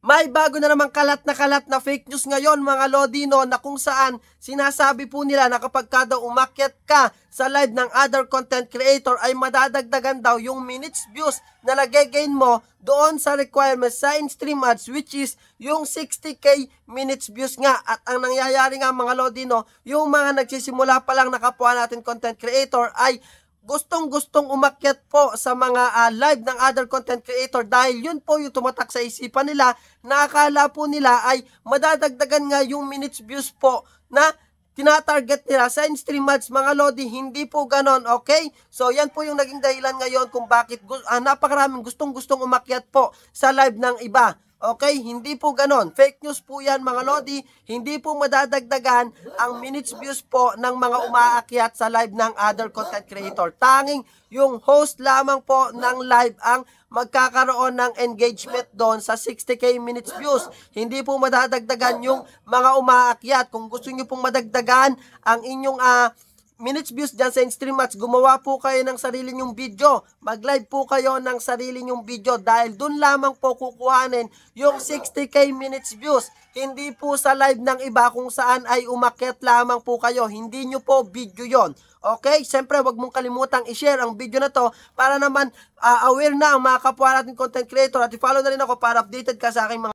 May bago na namang kalat na fake news ngayon mga Lodino na kung saan sinasabi po nila na kapag daw umakyat ka sa live ng other content creator ay madadagdagan daw yung minutes views na nage-gain mo doon sa requirements sa in-stream ads, which is yung 60k minutes views nga. At ang nangyayari nga mga Lodino, yung mga nagsisimula pa lang na kapwa natin content creator ay gustong-gustong umakyat po sa mga live ng other content creator dahil yun po yung tumatak sa isipan nila na akala po nila ay madadagdagan nga yung minutes views po na tinatarget nila sa in-stream ads mga Lodi. Hindi po ganon, okay? So yan po yung naging dahilan ngayon kung bakit napakaraming gustong-gustong umakyat po sa live ng iba. Okay, hindi po ganon. Fake news po yan mga Lodi. Hindi po madadagdagan ang minutes views po ng mga umaakyat sa live ng other content creator. Tanging yung host lamang po ng live ang magkakaroon ng engagement doon sa 60k minutes views. Hindi po madadagdagan yung mga umaakyat. Kung gusto nyo pong madagdagan ang inyong minutes views dyan sa in-stream ads, gumawa po kayo ng sarili nyong video. Mag-live po kayo ng sarili nyong video dahil dun lamang po kukuhanin yung 60k minutes views. Hindi po sa live ng iba kung saan ay umakyat lamang po kayo. Hindi nyo po video yon. Okay? Siyempre, wag mong kalimutang i-share ang video na to para naman aware na ang mga kapwa natin content creator at i-follow na rin ako para updated ka sa aking mga